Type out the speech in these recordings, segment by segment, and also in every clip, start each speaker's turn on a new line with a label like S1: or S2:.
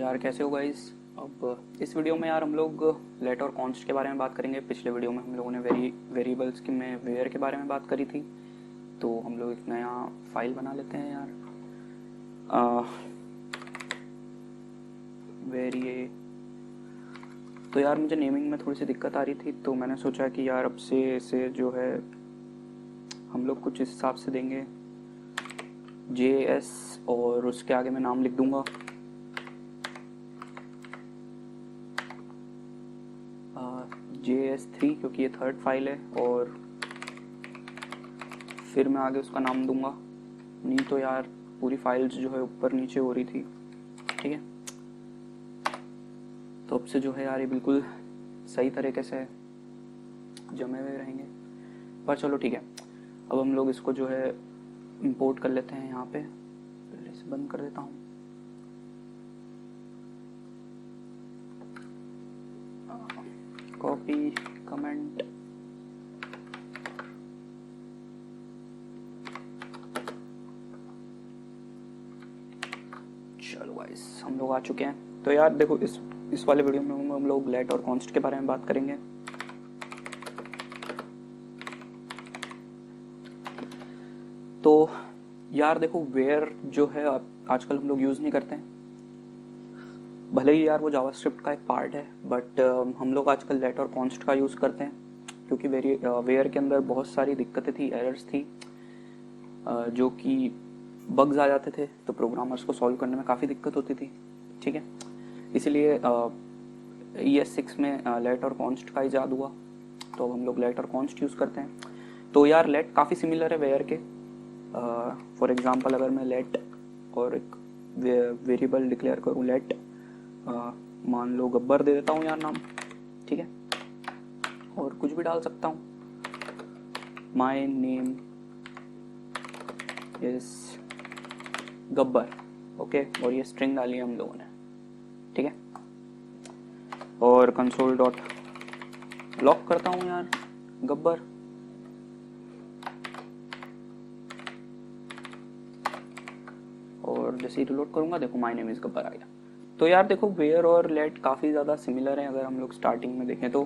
S1: यार कैसे हो गाइस। अब इस वीडियो में यार हम लोग लेट और कॉन्स्ट के बारे में बात करेंगे। पिछले वीडियो में हम लोगों ने वेरिएबल्स की में वेयर के बारे में बात करी थी, तो हम लोग एक नया फाइल बना लेते हैं यार। वेरिए तो यार मुझे नेमिंग में थोड़ी सी दिक्कत आ रही थी, तो मैंने सोचा कि यार अब से इसे जो है हम लोग कुछ इस हिसाब से देंगे JS, और उसके आगे मैं नाम लिख दूंगा JS3, क्योंकि ये थर्ड फाइल है। और फिर मैं आगे उसका नाम दूंगा, नहीं तो यार पूरी फाइल्स जो है ऊपर नीचे हो रही थी। ठीक है, तो अब से जो है यार ये बिल्कुल सही तरीके से जमे हुए रहेंगे। पर चलो ठीक है, अब हम लोग इसको जो है इंपोर्ट कर लेते हैं यहाँ पे। पहले इसे बंद कर देता हूँ। कॉपी कमेंट, चलो गाइस हम लोग आ चुके हैं। तो यार देखो इस वाले वीडियो में हम लोग लेट और कॉन्स्ट के बारे में बात करेंगे। तो यार देखो वेयर जो है आजकल हम लोग यूज़ नहीं करते हैं, भले ही यार वो जावास्क्रिप्ट का एक पार्ट है, बट हम लोग आजकल लेट और कॉन्स्ट का यूज़ करते हैं, क्योंकि वेयर के अंदर बहुत सारी दिक्कतें थी, एरर्स थी, जो कि बग्स आ जाते थे, तो प्रोग्रामर्स को सॉल्व करने में काफ़ी दिक्कत होती थी। ठीक है, इसीलिए ES6 में लेट और कॉन्स्ट का इजाद हुआ, तो अब हम लोग लेट और कॉन्स्ट यूज़ करते हैं। तो यार लेट काफ़ी सिमिलर है वेयर के। फॉर एग्जांपल अगर मैं लेट और एक वेरिएबल डिक्लेयर करूँ, लेट मान लो गब्बर दे देता हूँ यार नाम, ठीक है, और कुछ भी डाल सकता हूँ, my name is Gabbar, okay, और ये स्ट्रिंग डाली है हम लोगों ने, ठीक है। और कंसोल डॉट लॉक करता हूँ यार गब्बर, और जैसे ही रिलोड करूँगा देखो माय नेम इज़ गब्बर आ गया। तो यार देखो वेयर और लेट काफ़ी ज़्यादा सिमिलर हैं अगर हम लोग स्टार्टिंग में देखें तो।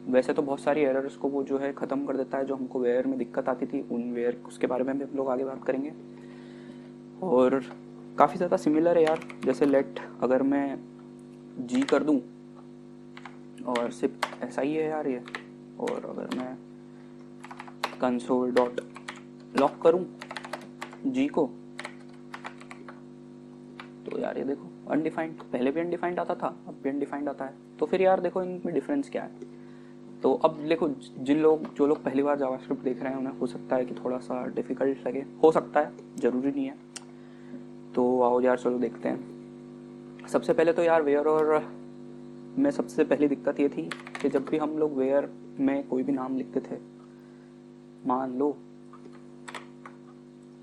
S1: वैसे तो बहुत सारी एरर्स को वो जो है ख़त्म कर देता है, जो हमको वेयर में दिक्कत आती थी उन वेयर उसके बारे में भी हम लोग आगे बात करेंगे। और काफ़ी ज़्यादा सिमिलर है यार, जैसे लेट अगर मैं जी कर दूँ और सिर्फ ऐसा ही है यार ये, और अगर मैं कंसोल डॉट लॉक करूँ जी को, तो यार ये देखो अनडिफाइंड, पहले भी अनडिफाइंड आता था, अब भी अनडिफाइंड आता है। तो फिर यार देखो इनमें डिफरेंस क्या है। तो अब देखो जो लोग पहली बार जावास्क्रिप्ट देख रहे हैं उन्हें हो सकता है कि थोड़ा सा डिफिकल्ट लगे, हो सकता है, ज़रूरी नहीं है। तो आओ यार चलो देखते हैं। सबसे पहले तो यार वेयर और में सबसे पहली दिक्कत ये थी कि जब भी हम लोग वेयर में कोई भी नाम लिखते थे, मान लो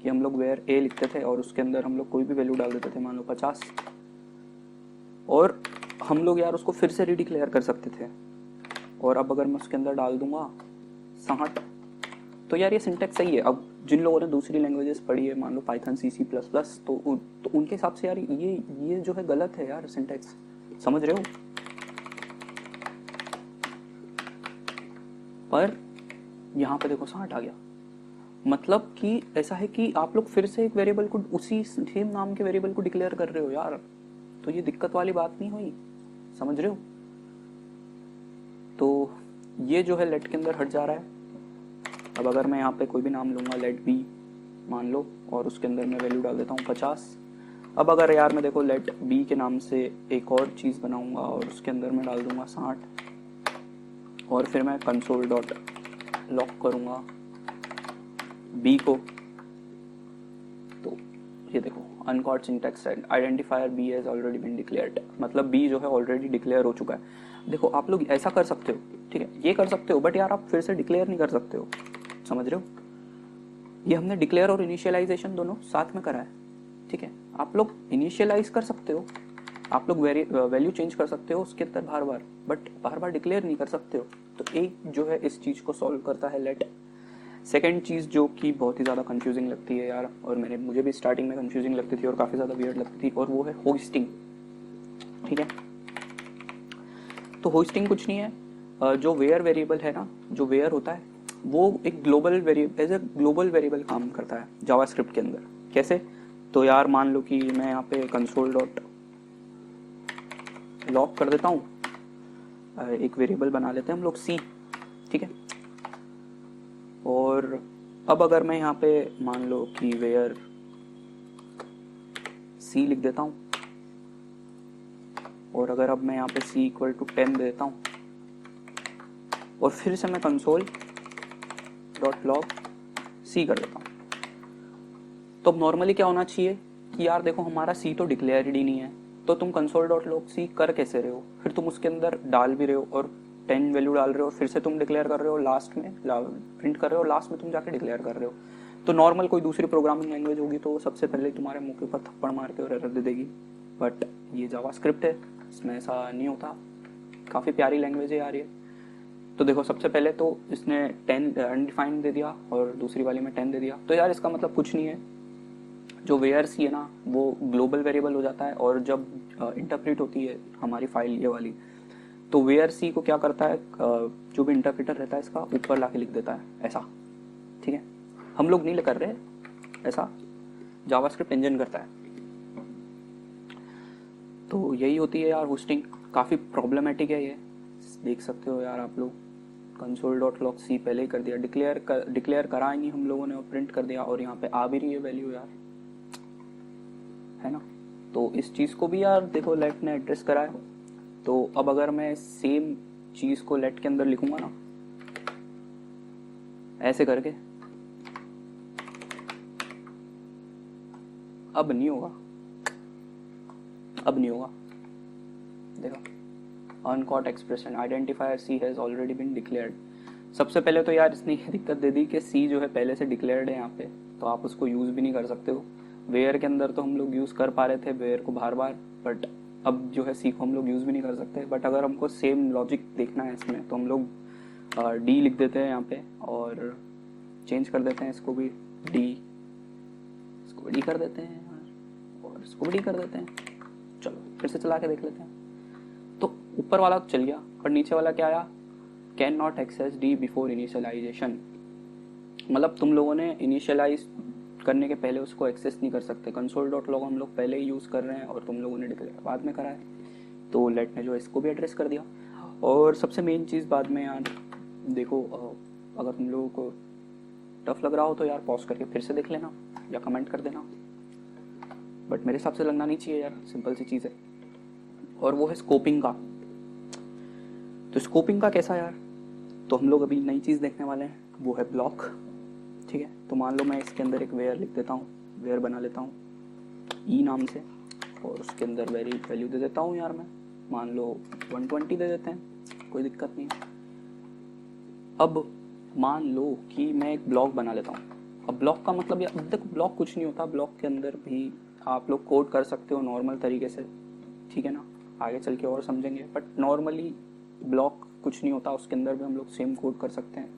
S1: कि हम लोग वेयर ए लिखते थे और उसके अंदर हम लोग कोई भी वैल्यू डाल देते थे, मान लो 50, और हम लोग यार उसको फिर से रीडिक्लेयर कर सकते थे। और अब अगर मैं उसके अंदर डाल दूंगा 60, तो यार ये सिंटेक्स सही है। अब जिन लोगों ने दूसरी लैंग्वेजेस पढ़ी है, मान लो पाइथन C++, तो उनके हिसाब से यार ये जो है गलत है यार सिंटेक्स, समझ रहे हो। पर यहाँ पे देखो 60 आ गया, मतलब कि ऐसा है कि आप लोग फिर से एक वेरिएबल को, उसी सेम नाम के वेरिएबल को डिक्लेयर कर रहे हो यार, तो ये दिक्कत वाली बात नहीं हुई, समझ रहे हो। तो ये जो है लेट के अंदर हट जा रहा है। अब अगर मैं यहाँ पे कोई भी नाम लूँगा, लेट बी मान लो, और उसके अंदर मैं वैल्यू डाल देता हूँ 50। अब अगर यार मैं देखो लेट बी के नाम से एक और चीज़ बनाऊँगा और उसके अंदर मैं डाल दूँगा 60, और फिर मैं कंसोल डॉट लॉक करूँगा बी को, तो ये देखो uncaught syntax identifier B has already been declared, मतलब बी जो है ऑलरेडी डिक्लेयर हो चुका है। देखो आप लोग ऐसा कर सकते हो, ठीक है, ये कर सकते हो, बट यार आप फिर से डिक्लेयर नहीं कर सकते हो, समझ रहे हो। ये हमने डिक्लेयर और इनिशियलाइजेशन दोनों साथ में करा है, ठीक है। आप लोग इनिशियलाइज कर सकते हो, आप लोग वैल्यू चेंज कर सकते हो उसके अंदर बार बार, बट बार बार डिक्लेयर नहीं कर सकते हो। तो एक जो है इस चीज़ को सॉल्व करता है लेट। सेकेंड चीज़ जो कि बहुत ही ज़्यादा कंफ्यूजिंग लगती है यार, और मुझे भी स्टार्टिंग में कंफ्यूजिंग लगती थी और काफ़ी ज़्यादा वियर्ड लगती थी, और वो है होस्टिंग। ठीक है। तो होस्टिंग कुछ नहीं है, जो वेयर वेरिएबल है ना, जो वेयर होता है वो एक global variable, as a global variable काम करता है जावास्क्रिप्ट के अंदर। कैसे? तो यार मान लो कि मैं यहाँ पे कंसोल डॉट लॉग कर देता हूँ, एक वेरिएबल बना लेते हैं हम लोग सी, ठीक है। और अब अगर मैं यहाँ पे मान लो कि वेयर सी लिख देता हूँ, और अगर अब मैं यहाँ पे सी इक्वल टू 10 दे देता हूँ, और फिर से मैं कंसोल डॉट लॉग सी कर देता हूँ, तो अब नॉर्मली क्या होना चाहिए कि यार देखो हमारा सी तो डिक्लेयर्ड ही नहीं है, तो तुम कंसोल डॉट लॉग सी कर कैसे रहे हो? फिर तुम उसके अंदर डाल भी रहे हो और 10 वैल्यू डाल रहे हो, फिर से तुम डिक्लेयर कर रहे हो, लास्ट में प्रिंट कर रहे हो, लास्ट में तुम जाके डिक्लेयर कर रहे हो। तो नॉर्मल कोई दूसरी प्रोग्रामिंग लैंग्वेज होगी तो सबसे पहले तुम्हारे मुंह के ऊपर थप्पड़ मार के और एरर दे देगी, बट ये जावास्क्रिप्ट है, इसमें ऐसा नहीं होता। काफ़ी प्यारी लैंग्वेज है यार ये। तो देखो सबसे पहले तो इसने 10 अनडिफाइंड दे दिया और दूसरी वाली में 10 दे दिया, तो यार इसका मतलब कुछ नहीं है। जो वेयर सी है ना वो ग्लोबल वेरिएबल हो जाता है, और जब इंटरप्रेट होती है हमारी फाइल ये वाली, तो वेयर सी को क्या करता है, जो भी इंटरप्रेटर रहता है इसका ऊपर लाके लिख देता है ऐसा, ठीक है। हम लोग नहीं कर रहे, ऐसा जावास्क्रिप्ट इंजन करता है। तो यही होती है यार होस्टिंग, काफ़ी प्रॉब्लमेटिक है ये, देख सकते हो यार आप लोग। कंसोल डॉट लॉग सी पहले ही कर दिया, डिक्लेयर करा ही नहीं हम लोगों ने और प्रिंट कर दिया, और यहाँ पे आ भी रही है वैल्यू यार, है ना। तो इस चीज़ को भी यार देखो लेट ने एड्रेस करा है। तो अब अगर मैं सेम चीज़ को लेट के अंदर लिखूंगा ना ऐसे करके, अब नहीं होगा, अब नहीं होगा। देखो uncaught expression identifier c has already been declared. सबसे पहले तो यार इसने ये दिक्कत दे दी कि सी जो है पहले से डिक्लेयर्ड है यहाँ पे, तो आप उसको यूज़ भी नहीं कर सकते हो। वेयर के अंदर तो हम लोग यूज़ कर पा रहे थे वेयर को बार बार, बट अब जो है सी को हम लोग यूज़ भी नहीं कर सकते। बट अगर हमको सेम लॉजिक देखना है इसमें तो हम लोग डी लिख देते हैं यहाँ पे, और चेंज कर देते हैं इसको भी डी, इसको भी डी कर देते हैं और इसको भी डी कर देते हैं। चलो फिर से चला के देख लेते हैं। तो ऊपर वाला तो चल गया, पर नीचे वाला क्या आया, cannot access d before initialization. मतलब तुम लोगों ने इनिशियलाइज करने के पहले उसको एक्सेस नहीं कर सकते। कंसोल डॉट लॉग हम लोग पहले ही यूज़ कर रहे हैं और तुम लोगों ने डिक्लेयर बाद में करा है, तो लेट ने जो इसको भी एड्रेस कर दिया। और सबसे मेन चीज़ बाद में यार देखो, अगर तुम लोगों को टफ लग रहा हो तो यार पॉज करके फिर से देख लेना या कमेंट कर देना, बट मेरे हिसाब से लगना नहीं चाहिए यार, सिंपल सी चीज़ है। और वो है स्कोपिंग का। तो स्कोपिंग का कैसा यार, तो हम लोग अभी नई चीज़ देखने वाले हैं, वो है ब्लॉक, ठीक है। तो मान लो मैं इसके अंदर एक वेयर लिख देता हूँ, वेयर बना लेता हूँ ई नाम से, और उसके अंदर वैल्यू दे देता हूँ यार मैं, मान लो 120 दे देते हैं, कोई दिक्कत नहीं। अब मान लो कि मैं एक ब्लॉक बना लेता हूँ। अब ब्लॉक का मतलब यार देखो ब्लॉक कुछ नहीं होता, ब्लॉक के अंदर भी आप लोग कोड कर सकते हो नॉर्मल तरीके से, ठीक है ना, आगे चल के और समझेंगे। बट नॉर्मली ब्लॉक कुछ नहीं होता, उसके अंदर भी हम लोग सेम कोड कर सकते हैं,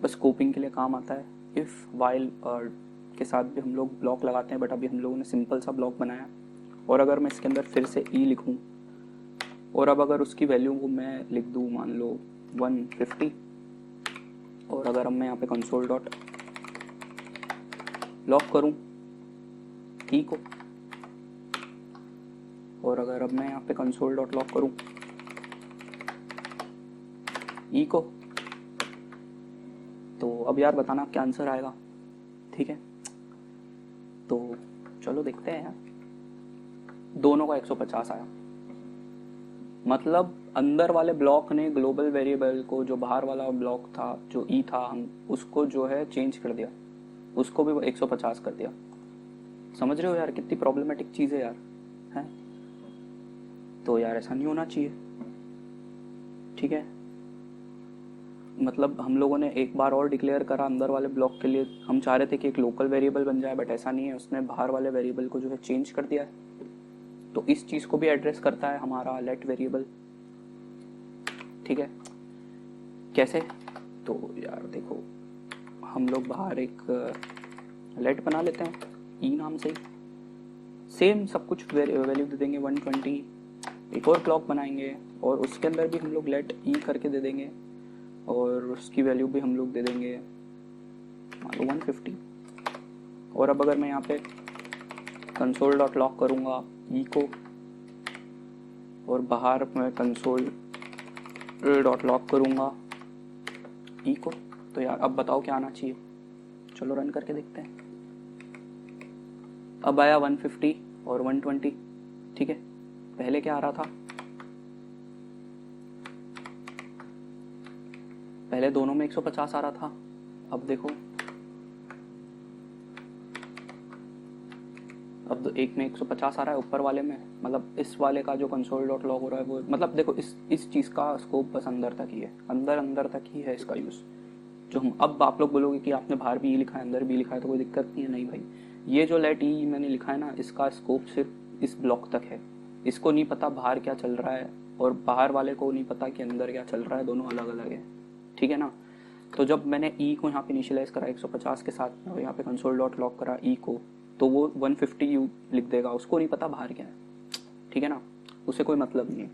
S1: बस स्कोपिंग के लिए काम आता है। इफ़ वाइल के साथ भी हम लोग ब्लॉक लगाते हैं, बट अभी हम लोगों ने सिंपल सा ब्लॉक बनाया। और अगर मैं इसके अंदर फिर से ई लिखूं, और अब अगर उसकी वैल्यू को मैं लिख दूं मान लो 150, और अगर अब मैं यहाँ पे कंसोल डॉट लॉक करूं ई को, और अगर अब मैं यहाँ पे कंसोल डॉट लॉक करूं ई को, तो अब यार बताना क्या आंसर आएगा, ठीक है। तो चलो देखते हैं यार, दोनों का 150 आया। मतलब अंदर वाले ब्लॉक ने ग्लोबल वेरिएबल को, जो बाहर वाला ब्लॉक था जो ई था, हम उसको जो है चेंज कर दिया, उसको भी 150 कर दिया। समझ रहे हो यार कितनी प्रॉब्लमेटिक चीज़ है यार, है। तो यार ऐसा नहीं होना चाहिए, ठीक है। मतलब हम लोगों ने एक बार और डिक्लेयर करा अंदर वाले ब्लॉक के लिए, हम चाह रहे थे कि एक लोकल वेरिएबल बन जाए, बट ऐसा नहीं है, उसने बाहर वाले वेरिएबल को जो है चेंज कर दिया है। तो इस चीज़ को भी एड्रेस करता है हमारा लेट वेरिएबल, ठीक है। कैसे, तो यार देखो हम लोग बाहर एक लेट बना लेते हैं ई नाम से ही, सेम सब कुछ वैल्यू दे देंगे 120, एक और क्लॉक बनाएंगे और उसके अंदर भी हम लोग लेट ई करके दे देंगे और उसकी वैल्यू भी हम लोग दे देंगे मान लो 150। और अब अगर मैं यहाँ पे कंसोल डॉट लॉक करूँगा ई को और बाहर मैं कंसोल डॉट लॉक करूँगा ई को, तो यार अब बताओ क्या आना चाहिए। चलो रन करके देखते हैं। अब आया 150 और 120, ठीक है। पहले क्या आ रहा था, पहले दोनों में 150 आ रहा था। अब देखो, अब एक में 150 आ रहा है ऊपर वाले में, मतलब इस वाले का जो कंसोल डॉट लॉग हो रहा है वो, मतलब देखो इस चीज़ का स्कोप बस अंदर तक ही है, अंदर तक ही है इसका यूज़। जो हम, अब आप लोग बोलोगे कि आपने बाहर भी लिखा है अंदर भी लिखा है तो कोई दिक्कत नहीं है। नहीं भाई, ये जो लेट ई मैंने लिखा है ना, इसका स्कोप सिर्फ इस ब्लॉक तक है। इसको नहीं पता बाहर क्या चल रहा है और बाहर वाले को नहीं पता कि अंदर क्या चल रहा है, दोनों अलग अलग है, ठीक है ना। तो जब मैंने ई को यहाँ पे इनिशियलाइज करा 150 के साथ और यहाँ पे कंसोल डॉट लॉक करा ई को, तो वो 150 यू लिख देगा, उसको नहीं पता बाहर क्या है, ठीक है ना, उसे कोई मतलब नहीं है।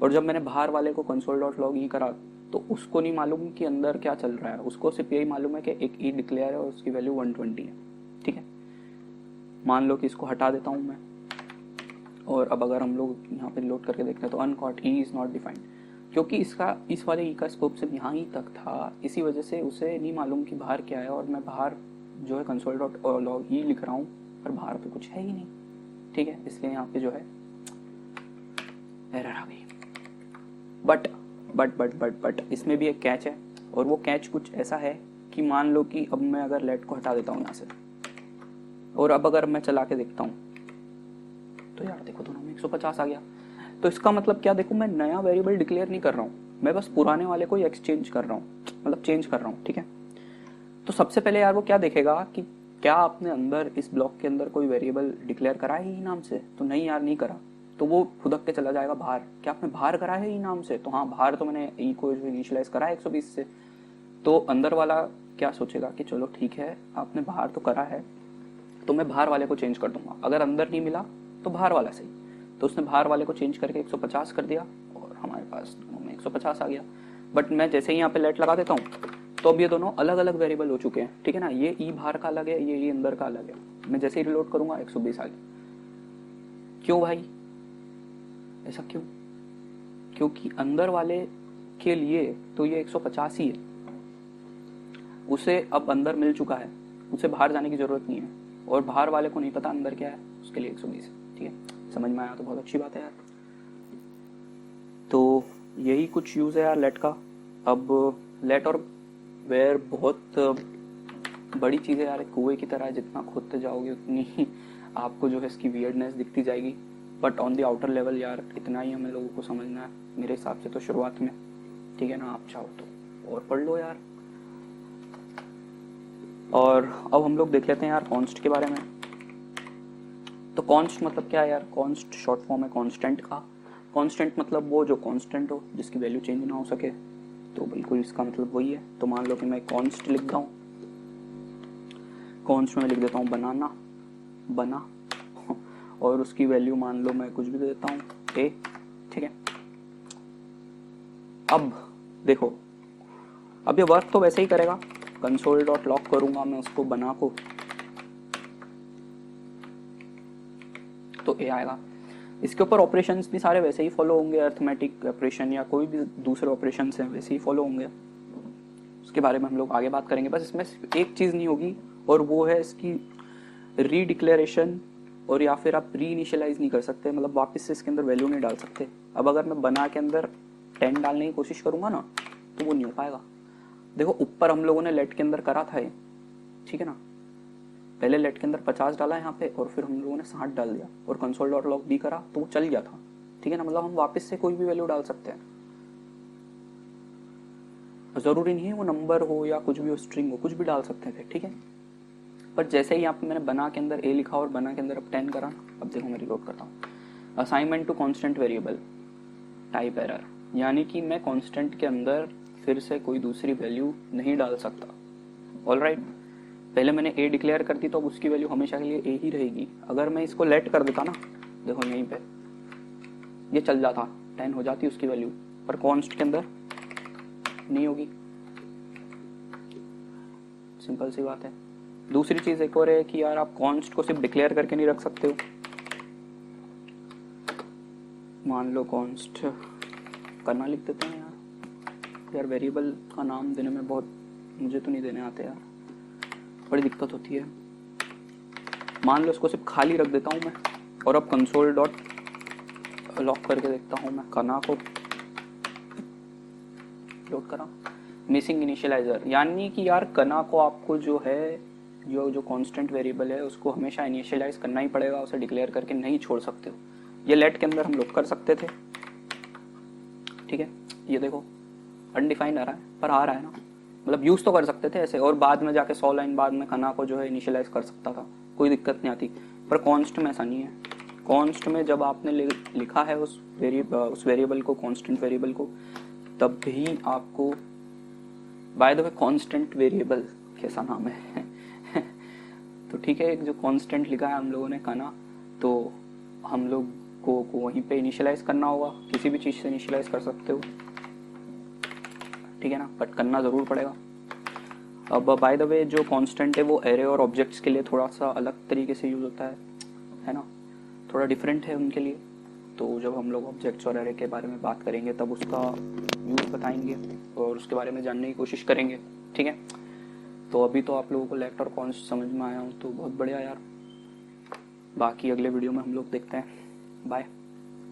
S1: और जब मैंने बाहर वाले को कंसोल डॉट लॉग ई करा तो उसको नहीं मालूम कि अंदर क्या चल रहा है, उसको सिर्फ यही मालूम है कि एक ई डिक्लेयर है और उसकी वैल्यू 120 है, ठीक है। मान लो कि इसको हटा देता हूँ मैं, और अब अगर हम लोग यहाँ पे लोड करके देखते हैं तो uncaught E is not defined, क्योंकि इसका इस वाले ई का स्कोप सिर्फ यहाँ ही तक था, इसी वजह से उसे नहीं मालूम कि बाहर क्या है। और मैं बाहर जो है कंसोल डॉट लॉग ई लिख रहा हूँ पर बाहर तो कुछ है ही नहीं, ठीक है, इसलिए यहाँ पे जो है एरर आ गई। बट इसमें भी एक कैच है, और वो कैच कुछ ऐसा है कि मान लो कि अब मैं अगर लेट को हटा देता हूँ यहाँ से और अब अगर मैं चला के देखता हूँ तो यार देखो दोनों में 150 आ गया। तो इसका मतलब क्या, देखो मैं नया वेरिएबल डिक्लेयर नहीं कर रहा हूँ, मैं बस पुराने वाले को ही एक्सचेंज कर रहा हूँ, मतलब चेंज कर रहा हूँ, ठीक है। तो सबसे पहले यार वो क्या देखेगा कि क्या आपने अंदर इस ब्लॉक के अंदर कोई वेरिएबल डिक्लेयर करा है ई नाम से, तो नहीं यार नहीं करा, तो वो खुदक के चला जाएगा बाहर। क्या आपने बाहर करा है ई नाम से, तो हाँ बाहर तो मैंने ई को इनिशियलाइज करा है 120 से। तो अंदर वाला क्या सोचेगा कि चलो ठीक है आपने बाहर तो करा है तो मैं बाहर वाले को चेंज कर दूंगा, अगर अंदर नहीं मिला तो बाहर वाला सही। तो उसने बाहर वाले को चेंज करके 150 कर दिया और हमारे पास दोनों में 150 आ गया। बट मैं जैसे ही यहाँ पे लेट लगा देता हूँ तो अब ये दोनों अलग अलग वेरिएबल हो चुके हैं, ठीक है ना। ये ई बाहर का अलग है, ये ई अंदर का अलग है। मैं जैसे ही रिलोड करूंगा 120 आ गया। क्यों भाई, ऐसा क्यों? क्योंकि अंदर वाले के लिए तो ये 150 ही है, उसे अब अंदर मिल चुका है, उसे बाहर जाने की जरूरत नहीं है, और बाहर वाले को नहीं पता अंदर क्या है, उसके लिए 120 है, ठीक है। समझ में आया तो बहुत अच्छी बात है यार। तो यही कुछ यूज़ है यार लेट का। अब लेट और वेयर बहुत बड़ी चीज़ है यार, एक कुएं की तरह है, जितना खोदते जाओगे उतनी ही आपको जो है इसकी वियर्डनेस दिखती जाएगी। But on the outer level यार इतना ही हमें लोगों को समझना है मेरे हिसाब से तो शुरुआत में, ठीक है ना। आप चाहो तो और पढ़ लो यार। और अब हम लोग देख लेते हैं यार कॉन्स्ट के बारे में। तो कॉन्स्ट मतलब क्या है यार, कॉन्स्ट शॉर्ट फॉर्म है कॉन्स्टेंट का। कॉन्स्टेंट मतलब वो जो कॉन्स्टेंट हो, जिसकी वैल्यू चेंज ना हो सके, तो बिल्कुल इसका मतलब वही है। तो मान लो कि मैं कॉन्स्ट लिख रहा हूँ, कॉन्स्ट में लिख देता हूँ बना और उसकी वैल्यू मान लो मैं कुछ भी दे देता हूँ ए, ठीक है। अब देखो, अब ये वर्क तो वैसे ही करेगा, कंसोल डॉट लॉक करूंगा मैं उसको बना को, तो ए आएगा। इसके ऊपर ऑपरेशंस भी सारे वैसे ही फॉलो होंगे, अर्थमेटिक ऑपरेशन या कोई भी दूसरे ऑपरेशन हैं वैसे ही फॉलो होंगे, उसके बारे में हम लोग आगे बात करेंगे। बस इसमें एक चीज़ नहीं होगी और वो है इसकी रीडिक्लेरेशन, और या फिर आप री इनिशियलाइज नहीं कर सकते, मतलब वापस से इसके अंदर वैल्यू नहीं डाल सकते। अब अगर मैं बना के अंदर 10 डालने की कोशिश करूंगा ना तो वो नहीं हो पाएगा। देखो ऊपर हम लोगों ने लेट के अंदर करा था ये, ठीक है ना, पहले लेट के अंदर 50 डाला यहाँ पे और फिर हम लोगों ने 60 डाल दिया और कंसोल डॉट लॉग भी करा तो वो चल गया था, ठीक है ना। मतलब हम वापस से कोई भी वैल्यू डाल सकते हैं, जरूरी नहीं है वो नंबर हो या कुछ भी हो, स्ट्रिंग हो, कुछ भी डाल सकते थे, ठीक है। पर जैसे ही यहाँ पे मैंने बना के अंदर ए लिखा और बना के अंदर अब 10 करा, अब देखो मैं रिलोड करता हूँ। Assignment to constant variable type error, यानी कि मैं कांस्टेंट के अंदर फिर से कोई दूसरी वैल्यू नहीं डाल सकता। ऑलराइट, पहले मैंने ए डिक्लेयर कर दी तो अब उसकी वैल्यू हमेशा के लिए ए ही रहेगी। अगर मैं इसको लेट कर देता ना, देखो यहीं पे ये चल जाता, 10 हो जाती उसकी वैल्यू, पर कॉन्स्ट के अंदर नहीं होगी। सिंपल सी बात है। दूसरी चीज एक और है कि यार आप कॉन्स्ट को सिर्फ डिक्लेयर करके नहीं रख सकते हो। मान लो कॉन्स्ट करना लिख देते हैं यार वेरिएबल का नाम देने में बहुत, मुझे तो नहीं देने आते यार, बड़ी दिक्कत होती है। मान लो इसको सिर्फ खाली रख देता हूँ मैं, और अब कंसोल डॉट लॉक करके देखता हूँ मैं कना को लोड करा, मिसिंग इनिशियलाइजर, यानी कि यार कना को आपको जो है जो कांस्टेंट वेरिएबल है उसको हमेशा इनिशियलाइज करना ही पड़ेगा, उसे डिक्लेयर करके नहीं छोड़ सकते हो। ये लेट के अंदर हम लोग कर सकते थे, ठीक है, ये देखो अनडिफाइंड आ रहा है पर आ रहा है ना, मतलब यूज तो कर सकते थे ऐसे, और बाद में जाके 100 लाइन बाद में कना को जो है इनिशियलाइज कर सकता था, कोई दिक्कत नहीं आती। पर कॉन्स्ट में ऐसा नहीं है। कॉन्स्ट में जब आपने लिखा है उस वेरिएबल को, कॉन्स्टेंट वेरिएबल को, तब भी आपको, by the way constant variable कैसा नाम है तो ठीक है, एक जो कॉन्स्टेंट लिखा है हम लोगों ने कना, तो हम लोग को वहीं पे इनिशियलाइज करना होगा, किसी भी चीज़ से इनिशियलाइज कर सकते हो, ठीक है ना, बट करना ज़रूर पड़ेगा। अब बाय द वे जो कांस्टेंट है वो एरे और ऑब्जेक्ट्स के लिए थोड़ा सा अलग तरीके से यूज़ होता है ना, थोड़ा डिफरेंट है उनके लिए। तो जब हम लोग ऑब्जेक्ट्स और एरे के बारे में बात करेंगे तब उसका यूज़ बताएंगे और उसके बारे में जानने की कोशिश करेंगे, ठीक है। तो अभी तो आप लोगों को लेट और कॉन्स्ट समझ में आया हूँ तो बहुत बढ़िया यार, बाकी अगले वीडियो में हम लोग देखते हैं। बाय।